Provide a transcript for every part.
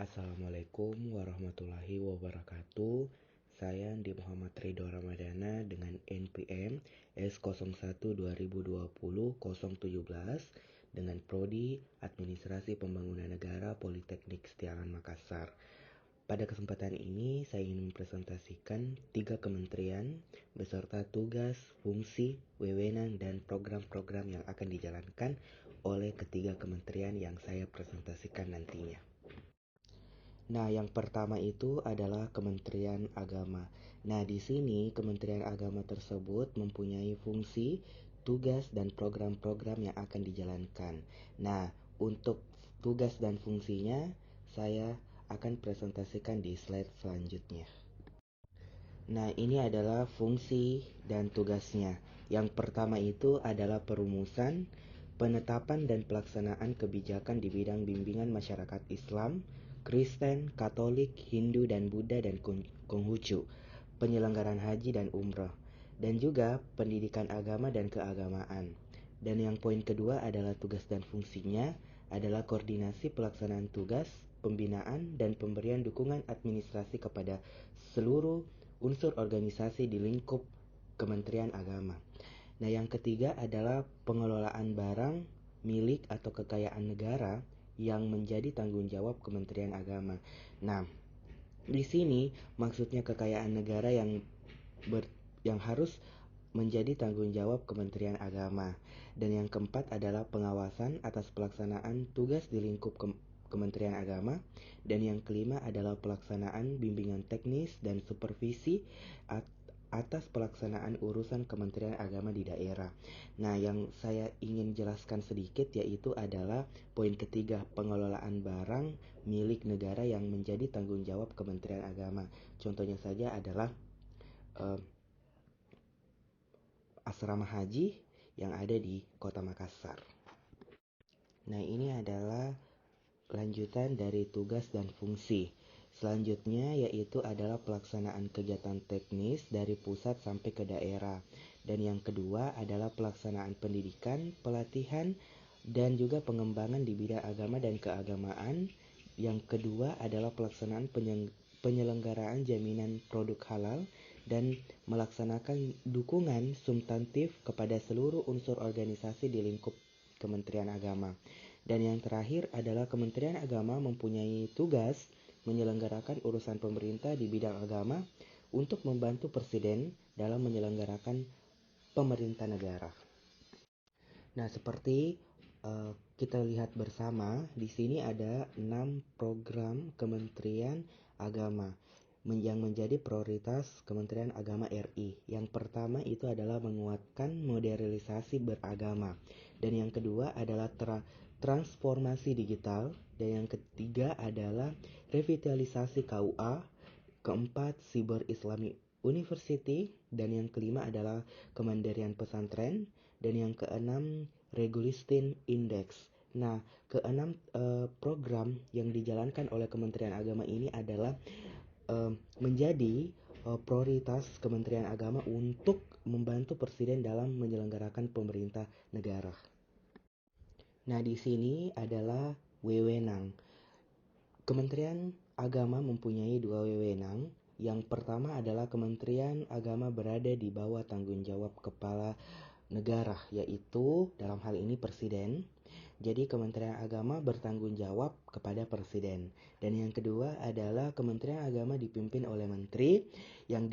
Assalamualaikum warahmatullahi wabarakatuh. Saya Andi Muhammad Ridho Ramadana dengan NPM S01 2020-017 dengan Prodi Administrasi Pembangunan Negara Politeknik Setiawan Makassar. Pada kesempatan ini saya ingin mempresentasikan 3 kementerian beserta tugas, fungsi, wewenang, dan program-program yang akan dijalankan oleh ketiga kementerian yang saya presentasikan nantinya. Nah, yang pertama itu adalah Kementerian Agama. Nah, di sini Kementerian Agama tersebut mempunyai fungsi, tugas, dan program-program yang akan dijalankan. Nah, untuk tugas dan fungsinya saya akan presentasikan di slide selanjutnya. Nah, ini adalah fungsi dan tugasnya. Yang pertama itu adalah perumusan, penetapan dan pelaksanaan kebijakan di bidang bimbingan masyarakat Islam, Kristen, Katolik, Hindu dan Buddha dan Konghucu, penyelenggaraan haji dan umrah, dan juga pendidikan agama dan keagamaan. Dan yang poin kedua adalah tugas dan fungsinya adalah koordinasi pelaksanaan tugas, pembinaan, dan pemberian dukungan administrasi kepada seluruh unsur organisasi di lingkup Kementerian Agama. Nah, yang ketiga adalah pengelolaan barang, milik atau kekayaan negara yang menjadi tanggung jawab Kementerian Agama. Nah, di sini maksudnya kekayaan negara yang harus menjadi tanggung jawab Kementerian Agama. Dan yang keempat adalah pengawasan atas pelaksanaan tugas di lingkup Kementerian Agama. Dan yang kelima adalah pelaksanaan bimbingan teknis dan supervisi atas pelaksanaan urusan Kementerian Agama di daerah. Nah, yang saya ingin jelaskan sedikit yaitu adalah poin ketiga, pengelolaan barang milik negara yang menjadi tanggung jawab Kementerian Agama. Contohnya saja adalah asrama haji yang ada di Kota Makassar. Nah, ini adalah lanjutan dari tugas dan fungsi. Selanjutnya yaitu adalah pelaksanaan kegiatan teknis dari pusat sampai ke daerah. Dan yang kedua adalah pelaksanaan pendidikan, pelatihan, dan juga pengembangan di bidang agama dan keagamaan. Yang kedua adalah pelaksanaan penyelenggaraan jaminan produk halal dan melaksanakan dukungan substantif kepada seluruh unsur organisasi di lingkup Kementerian Agama. Dan yang terakhir adalah Kementerian Agama mempunyai tugas menyelenggarakan urusan pemerintah di bidang agama untuk membantu Presiden dalam menyelenggarakan pemerintah negara. Nah, seperti kita lihat bersama, di sini ada 6 program Kementerian Agama yang menjadi prioritas Kementerian Agama RI. Yang pertama itu adalah menguatkan modernisasi beragama. Dan yang kedua adalah transformasi digital. Dan yang ketiga adalah revitalisasi KUA. Keempat, Cyber Islamic University. Dan yang kelima adalah Kemandirian Pesantren. Dan yang keenam, Regulistin Index. Nah, keenam program yang dijalankan oleh Kementerian Agama ini adalah menjadi prioritas Kementerian Agama untuk membantu Presiden dalam menyelenggarakan pemerintah negara. Nah, di sini adalah wewenang. Kementerian Agama mempunyai 2 wewenang. Yang pertama adalah Kementerian Agama berada di bawah tanggung jawab Kepala Negara, yaitu dalam hal ini Presiden. Jadi Kementerian Agama bertanggung jawab kepada Presiden. Dan yang kedua adalah Kementerian Agama dipimpin oleh Menteri yang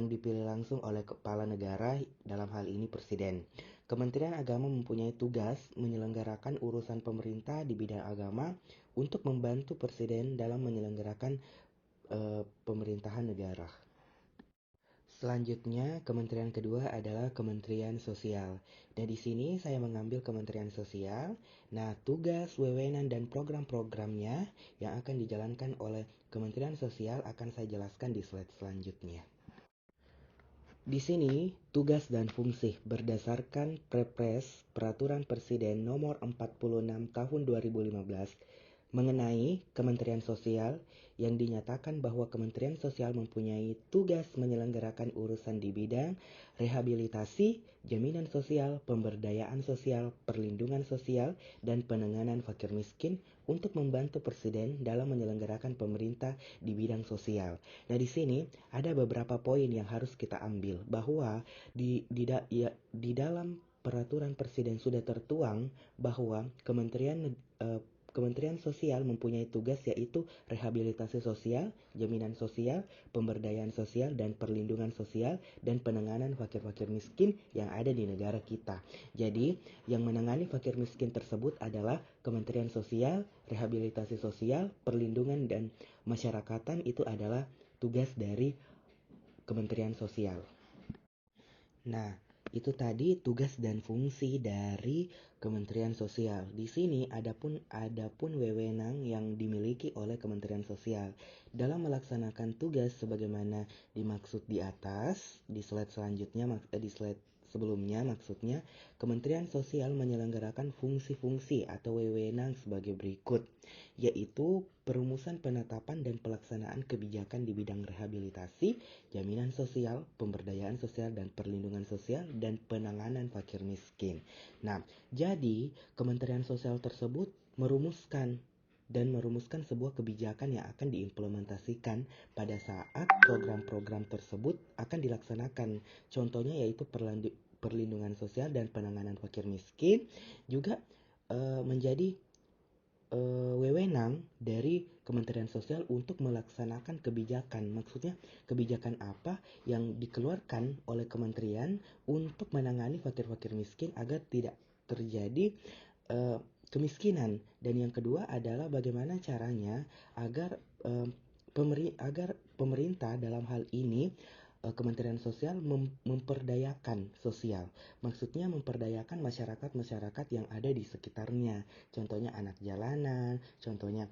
dipilih langsung oleh Kepala Negara, dalam hal ini Presiden. Kementerian Agama mempunyai tugas menyelenggarakan urusan pemerintah di bidang agama untuk membantu Presiden dalam menyelenggarakan pemerintahan negara. Selanjutnya, kementerian kedua adalah Kementerian Sosial. Dan di sini saya mengambil Kementerian Sosial. Nah, tugas, wewenang, dan program-programnya yang akan dijalankan oleh Kementerian Sosial akan saya jelaskan di slide selanjutnya. Di sini, tugas dan fungsi berdasarkan Perpres Peraturan Presiden Nomor 46 Tahun 2015 mengenai Kementerian Sosial yang dinyatakan bahwa Kementerian Sosial mempunyai tugas menyelenggarakan urusan di bidang rehabilitasi, jaminan sosial, pemberdayaan sosial, perlindungan sosial, dan penanganan fakir miskin untuk membantu Presiden dalam menyelenggarakan pemerintah di bidang sosial. Nah, di sini ada beberapa poin yang harus kita ambil bahwa di dalam peraturan Presiden sudah tertuang bahwa Kementerian Sosial mempunyai tugas yaitu rehabilitasi sosial, jaminan sosial, pemberdayaan sosial, dan perlindungan sosial, dan penanganan fakir-fakir miskin yang ada di negara kita. Jadi, yang menangani fakir miskin tersebut adalah Kementerian Sosial, rehabilitasi sosial, perlindungan, dan masyarakatan itu adalah tugas dari Kementerian Sosial. Nah, itu tadi tugas dan fungsi dari Kementerian Sosial. Di sini adapun wewenang yang dimiliki oleh Kementerian Sosial dalam melaksanakan tugas sebagaimana dimaksud di atas, di slide selanjutnya, di slide sebelumnya maksudnya, Kementerian Sosial menyelenggarakan fungsi-fungsi atau wewenang sebagai berikut, yaitu perumusan, penetapan, dan pelaksanaan kebijakan di bidang rehabilitasi, jaminan sosial, pemberdayaan sosial, dan perlindungan sosial, dan penanganan fakir miskin. Nah, jadi Kementerian Sosial tersebut merumuskan sebuah kebijakan yang akan diimplementasikan pada saat program-program tersebut akan dilaksanakan. Contohnya yaitu perlindungan sosial dan penanganan fakir miskin juga menjadi wewenang dari Kementerian Sosial untuk melaksanakan kebijakan. Maksudnya kebijakan apa yang dikeluarkan oleh kementerian untuk menangani fakir-fakir miskin agar tidak terjadi kemiskinan. Dan yang kedua adalah bagaimana caranya agar pemerintah dalam hal ini Kementerian Sosial memperdayakan sosial. Maksudnya memperdayakan masyarakat-masyarakat yang ada di sekitarnya. Contohnya anak jalanan, contohnya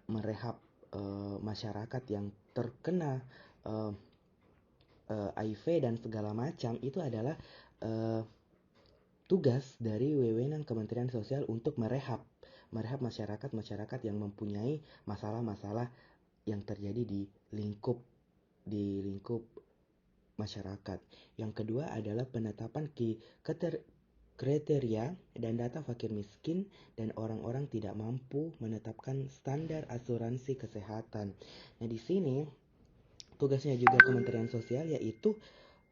merehab masyarakat yang terkena HIV dan segala macam. Itu adalah tugas dari wewenang Kementerian Sosial untuk merehab masyarakat-masyarakat yang mempunyai masalah-masalah yang terjadi di lingkup masyarakat. Yang kedua adalah penetapan kriteria dan data fakir miskin dan orang-orang tidak mampu, menetapkan standar asuransi kesehatan. Nah, di sini tugasnya juga Kementerian Sosial yaitu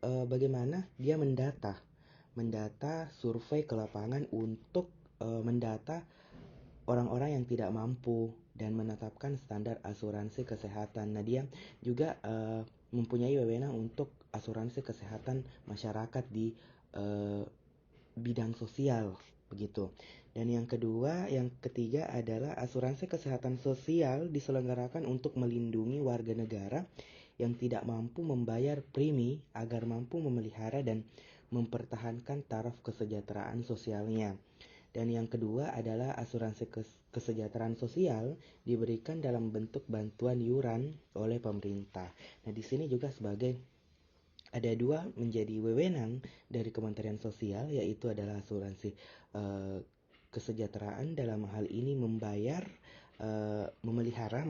bagaimana dia mendata survei ke lapangan untuk mendata orang-orang yang tidak mampu dan menetapkan standar asuransi kesehatan. Nah, dia juga mempunyai wewenang untuk asuransi kesehatan masyarakat di bidang sosial begitu. Dan yang ketiga adalah asuransi kesehatan sosial diselenggarakan untuk melindungi warga negara yang tidak mampu membayar premi agar mampu memelihara dan mempertahankan taraf kesejahteraan sosialnya. Dan yang kedua adalah asuransi kesejahteraan sosial diberikan dalam bentuk bantuan iuran oleh pemerintah. Nah, di sini juga ada dua menjadi wewenang dari Kementerian Sosial, yaitu adalah asuransi kesejahteraan dalam hal ini memelihara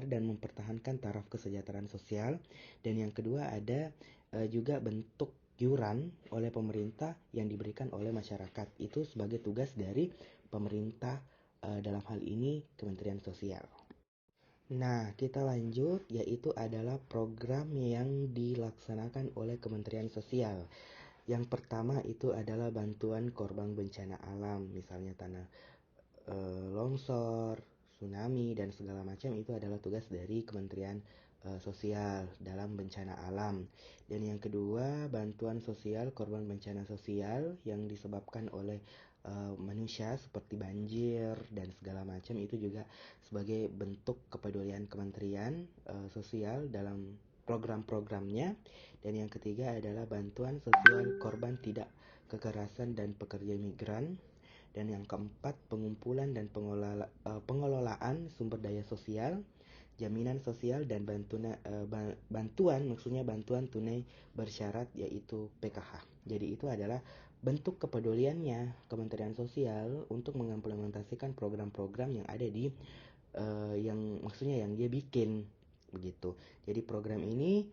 dan mempertahankan taraf kesejahteraan sosial. Dan yang kedua ada juga bentuk iuran oleh pemerintah yang diberikan oleh masyarakat. Itu sebagai tugas dari pemerintah dalam hal ini Kementerian Sosial. Nah, kita lanjut, yaitu adalah program yang dilaksanakan oleh Kementerian Sosial. Yang pertama itu adalah bantuan korban bencana alam, misalnya tanah longsor, tsunami, dan segala macam. Itu adalah tugas dari Kementerian Sosial dalam bencana alam. Dan yang kedua, bantuan sosial korban bencana sosial yang disebabkan oleh manusia seperti banjir dan segala macam, itu juga sebagai bentuk kepedulian Kementerian Sosial dalam program-programnya. Dan yang ketiga adalah bantuan sosial korban tidak kekerasan dan pekerja migran. Dan yang keempat, pengumpulan dan pengelolaan sumber daya sosial, jaminan sosial, dan bantuan tunai bersyarat, yaitu PKH. Jadi itu adalah bentuk kepeduliannya Kementerian Sosial untuk mengimplementasikan program-program yang ada di yang maksudnya yang dia bikin begitu. Jadi program ini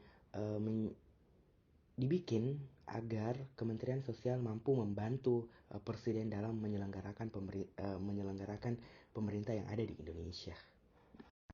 dibikin agar Kementerian Sosial mampu membantu Presiden dalam menyelenggarakan pemerintah yang ada di Indonesia.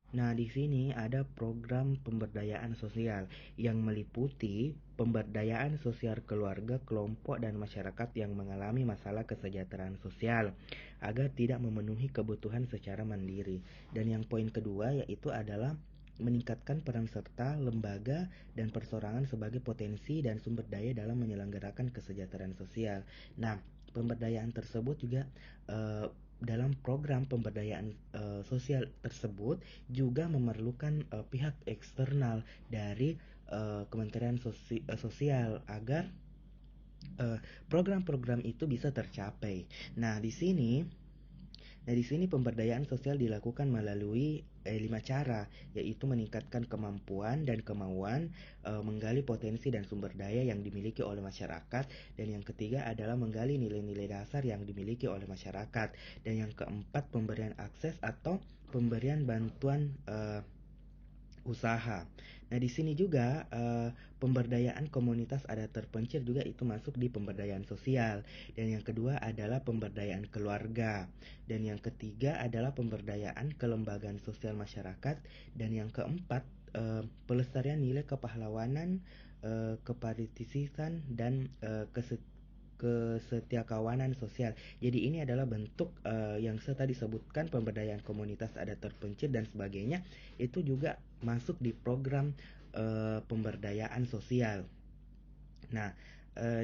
Nah, di sini ada program pemberdayaan sosial yang meliputi pemberdayaan sosial keluarga, kelompok, dan masyarakat yang mengalami masalah kesejahteraan sosial agar tidak memenuhi kebutuhan secara mandiri. Dan yang poin kedua yaitu adalah meningkatkan peran serta lembaga dan persorangan sebagai potensi dan sumber daya dalam menyelenggarakan kesejahteraan sosial. Nah, pemberdayaan tersebut juga dalam program pemberdayaan sosial tersebut juga memerlukan pihak eksternal dari Kementerian Sosial agar program-program itu bisa tercapai. Nah, di sini pemberdayaan sosial dilakukan melalui 5 cara, yaitu meningkatkan kemampuan dan kemauan, menggali potensi dan sumber daya yang dimiliki oleh masyarakat, dan yang ketiga adalah menggali nilai-nilai dasar yang dimiliki oleh masyarakat, dan yang keempat pemberian akses atau pemberian bantuan usaha. Nah, di sini juga pemberdayaan komunitas adat terpencil juga itu masuk di pemberdayaan sosial. Dan yang kedua adalah pemberdayaan keluarga. Dan yang ketiga adalah pemberdayaan kelembagaan sosial masyarakat. Dan yang keempat pelestarian nilai kepahlawanan, kepartisipan dan kesetiakawanan sosial. Jadi ini adalah bentuk yang saya tadi sebutkan, pemberdayaan komunitas adat terpencil dan sebagainya, itu juga masuk di program pemberdayaan sosial. Nah,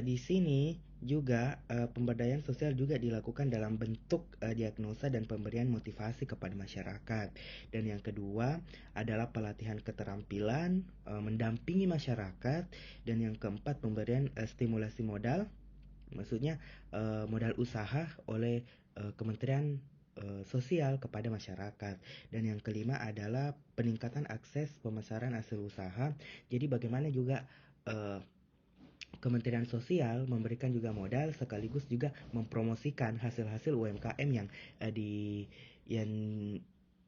di sini juga pemberdayaan sosial juga dilakukan dalam bentuk diagnosa dan pemberian motivasi kepada masyarakat. Dan yang kedua adalah pelatihan keterampilan, mendampingi masyarakat, dan yang keempat pemberian stimulasi modal, maksudnya modal usaha oleh Kementerian Sosial kepada masyarakat. Dan yang kelima adalah peningkatan akses pemasaran hasil usaha. Jadi bagaimana juga Kementerian Sosial memberikan juga modal sekaligus juga mempromosikan hasil-hasil UMKM yang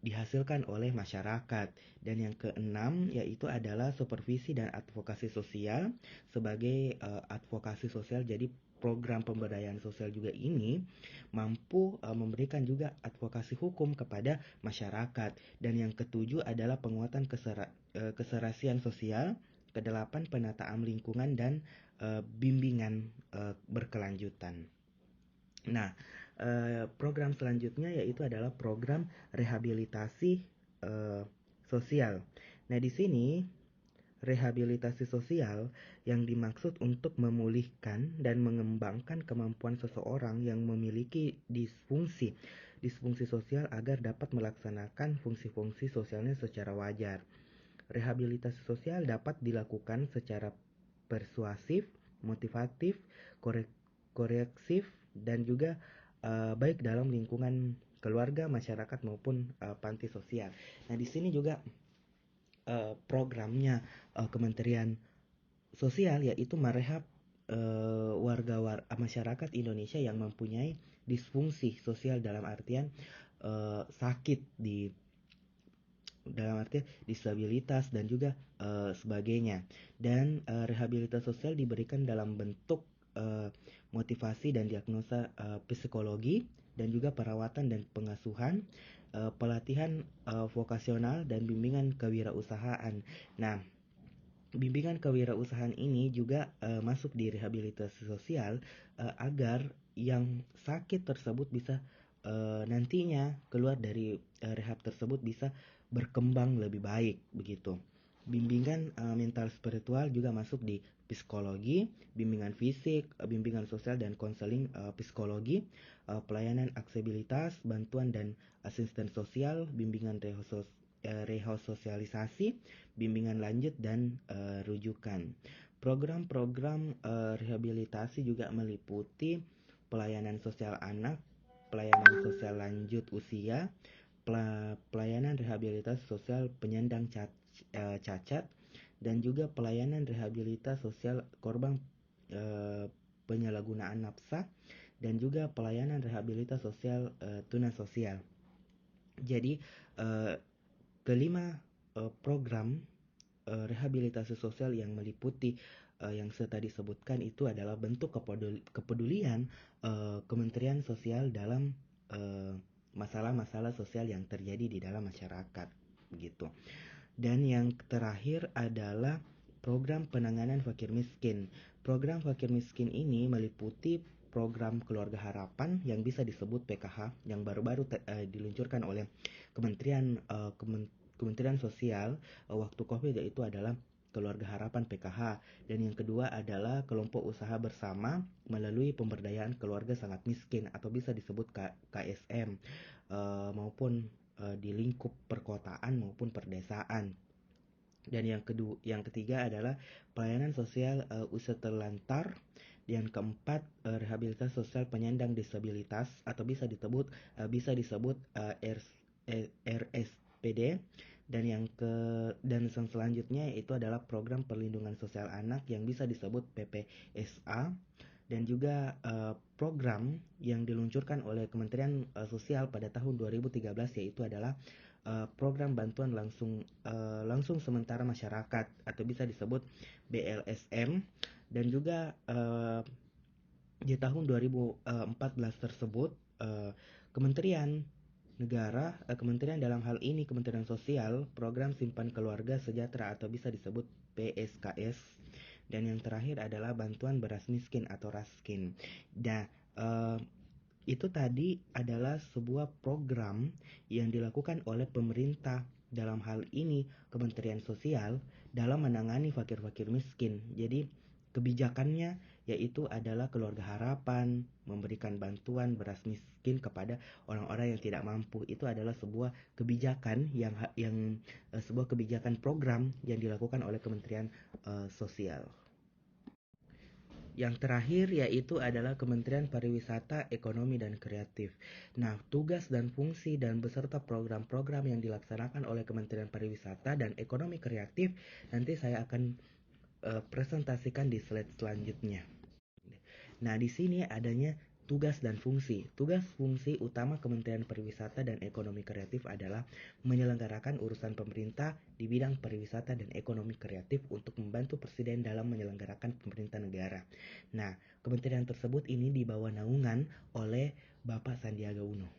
dihasilkan oleh masyarakat. Dan yang keenam yaitu adalah supervisi dan advokasi sosial. Sebagai advokasi sosial, jadi program pemberdayaan sosial juga ini mampu memberikan juga advokasi hukum kepada masyarakat. Dan yang ketujuh adalah penguatan keserasian sosial. Kedelapan penataan lingkungan dan bimbingan berkelanjutan. Nah, program selanjutnya yaitu adalah program rehabilitasi sosial. Nah, di sini rehabilitasi sosial yang dimaksud untuk memulihkan dan mengembangkan kemampuan seseorang yang memiliki disfungsi sosial agar dapat melaksanakan fungsi-fungsi sosialnya secara wajar. Rehabilitasi sosial dapat dilakukan secara persuasif, motivatif, koreksif, dan juga baik dalam lingkungan keluarga, masyarakat maupun panti sosial. Nah, di sini juga programnya Kementerian Sosial yaitu merehab masyarakat Indonesia yang mempunyai disfungsi sosial dalam artian sakit dalam arti disabilitas dan juga sebagainya. Dan rehabilitasi sosial diberikan dalam bentuk motivasi dan diagnosa psikologi, dan juga perawatan dan pengasuhan, pelatihan vokasional, dan bimbingan kewirausahaan. Nah, bimbingan kewirausahaan ini juga masuk di rehabilitasi sosial agar yang sakit tersebut bisa nantinya keluar dari rehab tersebut bisa berkembang lebih baik begitu. Bimbingan mental spiritual juga masuk di psikologi, bimbingan fisik, bimbingan sosial dan konseling psikologi, pelayanan aksesibilitas, bantuan dan asisten sosial, bimbingan resosialisasi, bimbingan lanjut dan rujukan. Program-program rehabilitasi juga meliputi pelayanan sosial anak, pelayanan sosial lanjut usia, pelayanan rehabilitasi sosial penyandang cacat, dan juga pelayanan rehabilitasi sosial korban penyalahgunaan nafsa, dan juga pelayanan rehabilitasi sosial tunas sosial. Jadi kelima program rehabilitasi sosial yang meliputi yang saya tadi sebutkan itu adalah bentuk kepedulian Kementerian Sosial dalam masalah-masalah sosial yang terjadi di dalam masyarakat begitu. Dan yang terakhir adalah program penanganan fakir miskin. Program fakir miskin ini meliputi program Keluarga Harapan yang bisa disebut PKH yang baru-baru diluncurkan oleh Kementerian Sosial waktu Covid, yaitu adalah Keluarga Harapan PKH. Dan yang kedua adalah kelompok usaha bersama melalui pemberdayaan keluarga sangat miskin atau bisa disebut KSM maupun di lingkup perkotaan maupun perdesaan. Dan yang ketiga adalah pelayanan sosial usaha terlantar. Yang keempat rehabilitasi sosial penyandang disabilitas atau bisa disebut RSPD. Dan selanjutnya itu adalah program perlindungan sosial anak yang bisa disebut PPSA. Dan juga program yang diluncurkan oleh Kementerian Sosial pada tahun 2013 yaitu adalah program bantuan langsung sementara masyarakat atau bisa disebut BLSM. Dan juga di tahun 2014 tersebut Kementerian dalam hal ini Kementerian Sosial program Simpan Keluarga Sejahtera atau bisa disebut PSKS. Dan yang terakhir adalah bantuan beras miskin atau raskin. Nah, itu tadi adalah sebuah program yang dilakukan oleh pemerintah, dalam hal ini Kementerian Sosial, dalam menangani fakir-fakir miskin. Jadi kebijakannya yaitu adalah Keluarga Harapan, memberikan bantuan beras miskin kepada orang-orang yang tidak mampu. Itu adalah sebuah kebijakan sebuah kebijakan program yang dilakukan oleh Kementerian Sosial. Yang terakhir yaitu adalah Kementerian Pariwisata, Ekonomi, dan Kreatif. Nah, tugas dan fungsi dan beserta program-program yang dilaksanakan oleh Kementerian Pariwisata dan Ekonomi Kreatif nanti saya akan presentasikan di slide selanjutnya. Nah, di sini adanya tugas dan fungsi. Tugas fungsi utama Kementerian Pariwisata dan Ekonomi Kreatif adalah menyelenggarakan urusan pemerintah di bidang pariwisata dan ekonomi kreatif untuk membantu Presiden dalam menyelenggarakan pemerintah negara. Nah, kementerian tersebut ini dibawa naungan oleh Bapak Sandiaga Uno.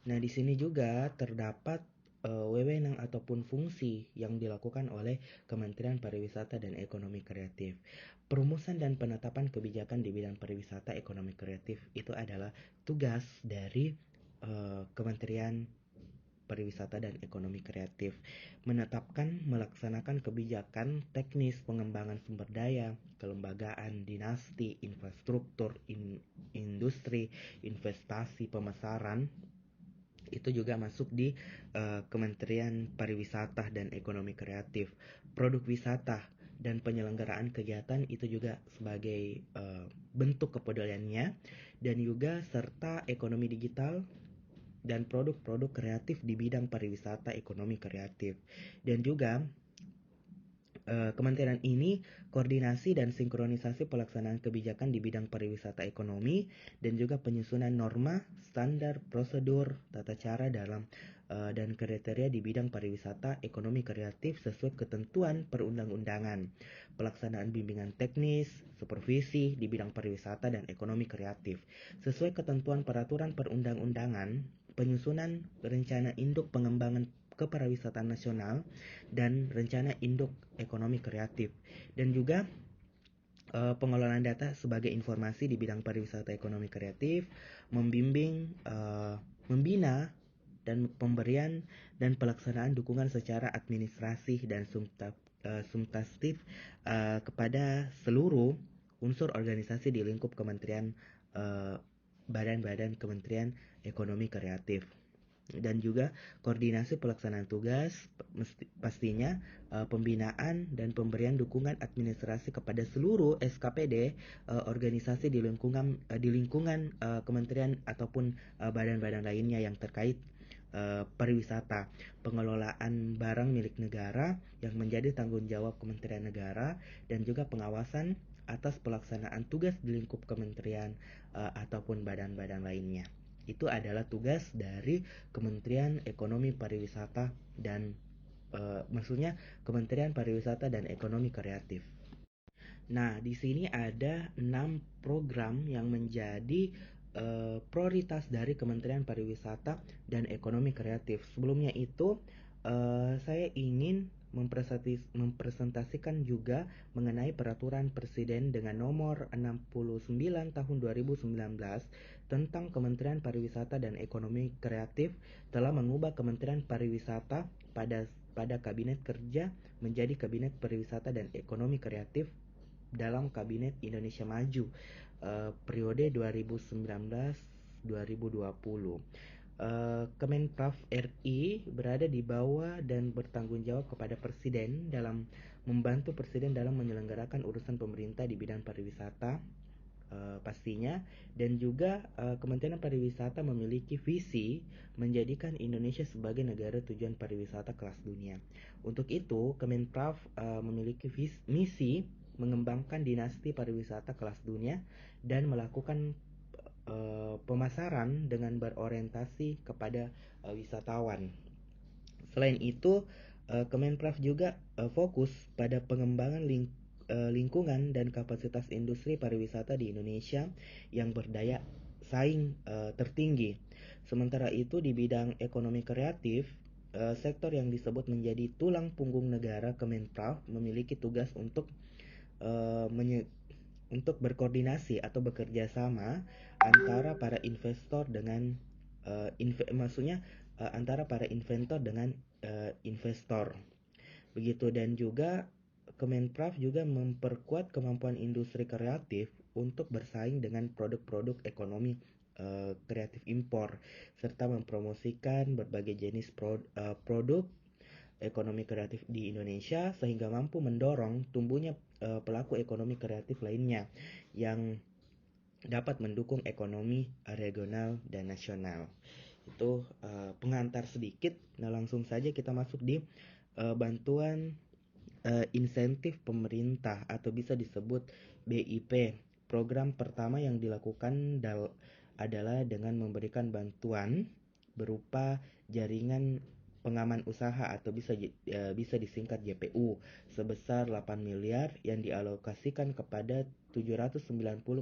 Nah, di sini juga terdapat wewenang ataupun fungsi yang dilakukan oleh Kementerian Pariwisata dan Ekonomi Kreatif. Perumusan dan penetapan kebijakan di bidang pariwisata ekonomi kreatif itu adalah tugas dari Kementerian Pariwisata dan Ekonomi Kreatif. Menetapkan, melaksanakan kebijakan teknis pengembangan sumber daya, kelembagaan, dinasti, infrastruktur, industri, investasi, pemasaran, itu juga masuk di Kementerian Pariwisata dan Ekonomi Kreatif. Produk wisata dan penyelenggaraan kegiatan itu juga sebagai bentuk kepeduliannya, dan juga serta ekonomi digital dan produk-produk kreatif di bidang pariwisata ekonomi kreatif. Dan juga kementerian ini koordinasi dan sinkronisasi pelaksanaan kebijakan di bidang pariwisata ekonomi dan juga penyusunan norma, standar, prosedur, tata cara dalam dan kriteria di bidang pariwisata ekonomi kreatif sesuai ketentuan perundang-undangan, pelaksanaan bimbingan teknis, supervisi di bidang pariwisata dan ekonomi kreatif sesuai ketentuan peraturan perundang-undangan, penyusunan rencana induk pengembangan kepariwisataan nasional dan rencana induk ekonomi kreatif, dan juga pengelolaan data sebagai informasi di bidang pariwisata ekonomi kreatif, membimbing, membina dan pemberian dan pelaksanaan dukungan secara administrasi dan substantif kepada seluruh unsur organisasi di lingkup kementerian, badan-badan Kementerian Ekonomi Kreatif. Dan juga koordinasi pelaksanaan tugas, pastinya pembinaan dan pemberian dukungan administrasi kepada seluruh SKPD organisasi di lingkungan kementerian ataupun badan-badan lainnya yang terkait pariwisata, pengelolaan barang milik negara yang menjadi tanggung jawab Kementerian Negara, dan juga pengawasan atas pelaksanaan tugas di lingkup kementerian ataupun badan-badan lainnya. Itu adalah tugas dari Kementerian Ekonomi Pariwisata dan maksudnya Kementerian Pariwisata dan Ekonomi Kreatif. Nah, di sini ada 6 program yang menjadi prioritas dari Kementerian Pariwisata dan Ekonomi Kreatif. Sebelumnya itu, saya ingin mempresentasikan juga mengenai peraturan Presiden dengan nomor 69 tahun 2019 tentang Kementerian Pariwisata dan Ekonomi Kreatif telah mengubah Kementerian Pariwisata pada Kabinet Kerja menjadi Kabinet Pariwisata dan Ekonomi Kreatif dalam Kabinet Indonesia Maju periode 2019-2020. Kemenparekraf RI berada di bawah dan bertanggung jawab kepada Presiden dalam membantu Presiden dalam menyelenggarakan urusan pemerintah di bidang pariwisata pastinya, dan juga Kementerian Pariwisata memiliki visi menjadikan Indonesia sebagai negara tujuan pariwisata kelas dunia. Untuk itu, Kemenparekraf memiliki misi mengembangkan dinasti pariwisata kelas dunia dan melakukan pemasaran dengan berorientasi kepada wisatawan. Selain itu, Kemenparekraf juga fokus pada pengembangan lingkungan dan kapasitas industri pariwisata di Indonesia yang berdaya saing tertinggi. Sementara itu di bidang ekonomi kreatif, sektor yang disebut menjadi tulang punggung negara, Kemenparekraf memiliki tugas untuk berkoordinasi atau bekerja sama antara para investor dengan antara para inventor dengan investor. Begitu, dan juga Kemenparekraf juga memperkuat kemampuan industri kreatif untuk bersaing dengan produk-produk ekonomi kreatif impor serta mempromosikan berbagai jenis produk ekonomi kreatif di Indonesia sehingga mampu mendorong tumbuhnya pelaku ekonomi kreatif lainnya yang dapat mendukung ekonomi regional dan nasional. Itu pengantar sedikit. Nah, langsung saja kita masuk di bantuan insentif pemerintah atau bisa disebut BIP. Program pertama yang dilakukan adalah dengan memberikan bantuan berupa jaringan pengaman usaha atau bisa disingkat JPU sebesar 8 miliar yang dialokasikan kepada 790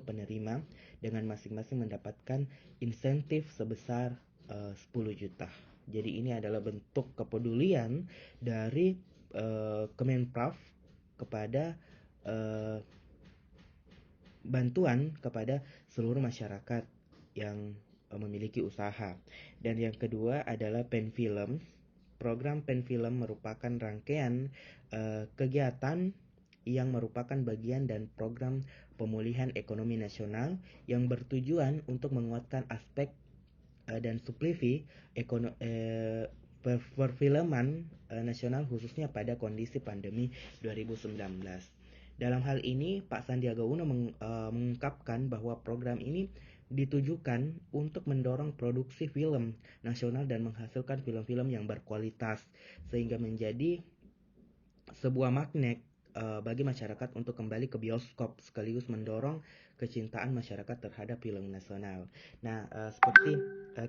penerima dengan masing-masing mendapatkan insentif sebesar 10 juta. Jadi ini adalah bentuk kepedulian dari Kemenparekraf kepada bantuan kepada seluruh masyarakat yang memiliki usaha. Dan yang kedua adalah Penfilm. Program Penfilm merupakan rangkaian kegiatan yang merupakan bagian dan program pemulihan ekonomi nasional yang bertujuan untuk menguatkan aspek dan subsidi perfilman nasional khususnya pada kondisi pandemi 2019. Dalam hal ini, Pak Sandiaga Uno mengungkapkan bahwa program ini ditujukan untuk mendorong produksi film nasional dan menghasilkan film-film yang berkualitas sehingga menjadi sebuah magnet bagi masyarakat untuk kembali ke bioskop sekaligus mendorong kecintaan masyarakat terhadap film nasional. Nah, seperti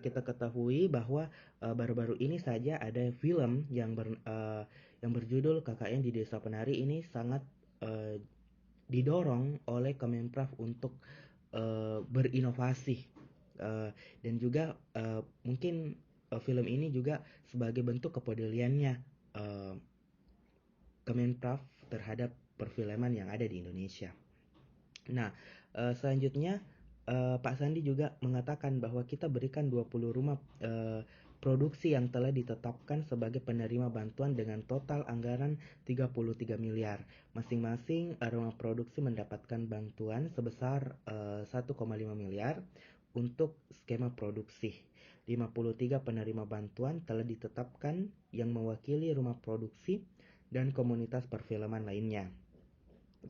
kita ketahui bahwa baru-baru ini saja ada film yang berjudul KKN di Desa Penari. Ini sangat didorong oleh Kemenparekraf untuk berinovasi dan juga mungkin film ini juga sebagai bentuk kepeduliannya Kemenparekraf terhadap perfilman yang ada di Indonesia. Nah, selanjutnya Pak Sandi juga mengatakan bahwa kita berikan 20 rumah produksi yang telah ditetapkan sebagai penerima bantuan dengan total anggaran 33 miliar. Masing-masing rumah produksi mendapatkan bantuan sebesar 1,5 miliar untuk skema produksi. 53 penerima bantuan telah ditetapkan yang mewakili rumah produksi dan komunitas perfilman lainnya.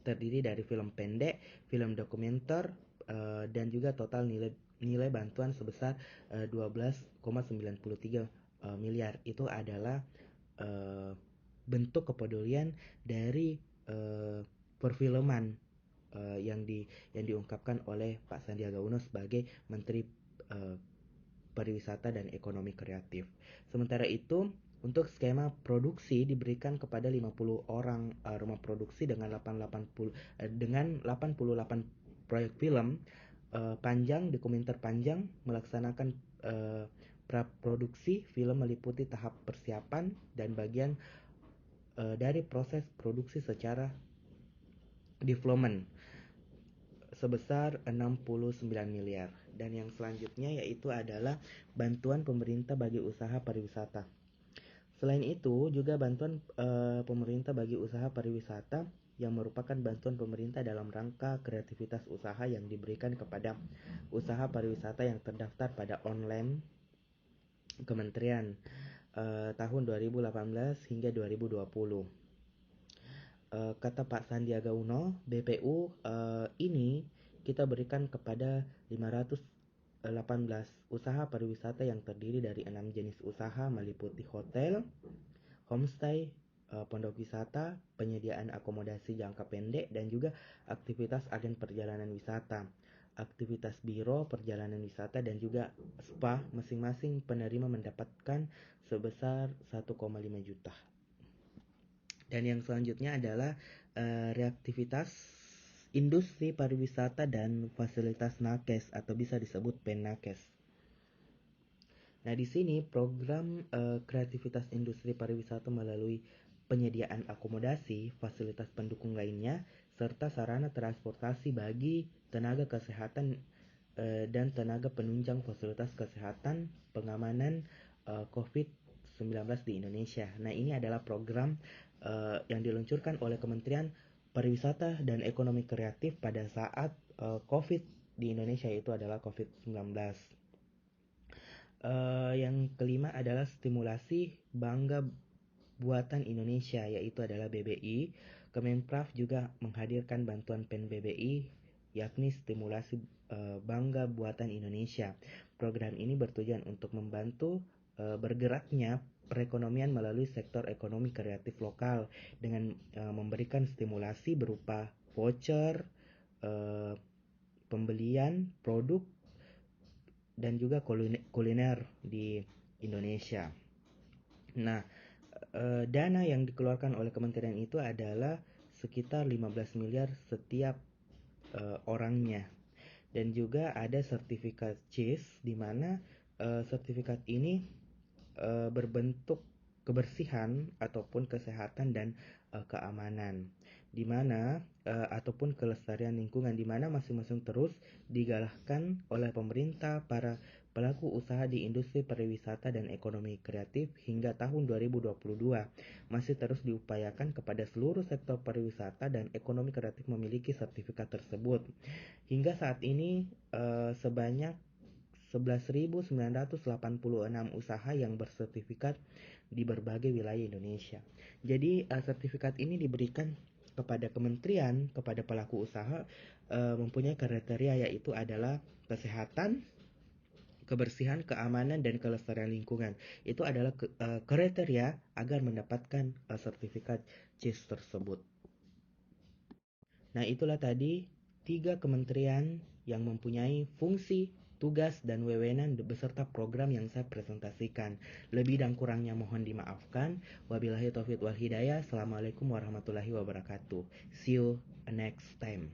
Terdiri dari film pendek, film dokumenter, dan juga total nilai bantuan sebesar 12,93 miliar. Itu adalah bentuk kepedulian dari perfilman yang diungkapkan oleh Pak Sandiaga Uno sebagai Menteri Pariwisata dan Ekonomi Kreatif. Sementara itu, untuk skema produksi diberikan kepada 50 orang rumah produksi dengan 88 proyek film panjang, dokumenter panjang, melaksanakan praproduksi film meliputi tahap persiapan dan bagian dari proses produksi secara development sebesar 69 miliar. Dan yang selanjutnya yaitu adalah bantuan pemerintah bagi usaha pariwisata. Selain itu juga bantuan pemerintah bagi usaha pariwisata yang merupakan bantuan pemerintah dalam rangka kreativitas usaha yang diberikan kepada usaha pariwisata yang terdaftar pada online Kementerian tahun 2018 hingga 2020. Kata Pak Sandiaga Uno, BPU ini kita berikan kepada 518 usaha pariwisata yang terdiri dari 6 jenis usaha meliputi hotel, homestay, pondok wisata, penyediaan akomodasi jangka pendek, dan juga aktivitas agen perjalanan wisata, aktivitas biro perjalanan wisata, dan juga spa. Masing-masing penerima mendapatkan sebesar 1,5 juta. Dan yang selanjutnya adalah reaktivitas industri pariwisata dan fasilitas nakes atau bisa disebut PENNAKES. Nah, di sini program kreativitas industri pariwisata melalui penyediaan akomodasi, fasilitas pendukung lainnya, serta sarana transportasi bagi tenaga kesehatan dan tenaga penunjang fasilitas kesehatan pengamanan COVID-19 di Indonesia. Nah, ini adalah program yang diluncurkan oleh Kementerian Pariwisata dan Ekonomi Kreatif pada saat COVID di Indonesia, yaitu adalah COVID-19. Yang kelima adalah stimulasi Bangga Buatan Indonesia, yaitu adalah BBI. Kemenparekraf juga menghadirkan bantuan PEN-BBI, yakni stimulasi Bangga Buatan Indonesia. Program ini bertujuan untuk membantu bergeraknya perekonomian melalui sektor ekonomi kreatif lokal dengan memberikan stimulasi berupa voucher, pembelian produk, dan juga kuliner di Indonesia. Nah, dana yang dikeluarkan oleh kementerian itu adalah sekitar 15 miliar setiap orangnya. Dan juga ada sertifikat CIS, di mana sertifikat ini berbentuk kebersihan ataupun kesehatan dan keamanan, di mana ataupun kelestarian lingkungan, di mana masing-masing terus digalakkan oleh pemerintah, para pelaku usaha di industri pariwisata dan ekonomi kreatif hingga tahun 2022 masih terus diupayakan kepada seluruh sektor pariwisata dan ekonomi kreatif memiliki sertifikat tersebut. Hingga saat ini sebanyak 11.986 usaha yang bersertifikat di berbagai wilayah Indonesia. Jadi sertifikat ini diberikan kepada kementerian, kepada pelaku usaha mempunyai kriteria, yaitu adalah kesehatan, kebersihan, keamanan, dan kelestarian lingkungan. Itu adalah kriteria agar mendapatkan sertifikat CIS tersebut. Nah, itulah tadi 3 kementerian yang mempunyai fungsi, tugas, dan wewenang beserta program yang saya presentasikan. Lebih dan kurangnya mohon dimaafkan. Wabillahi taufiq wal hidayah. Assalamualaikum warahmatullahi wabarakatuh. See you next time.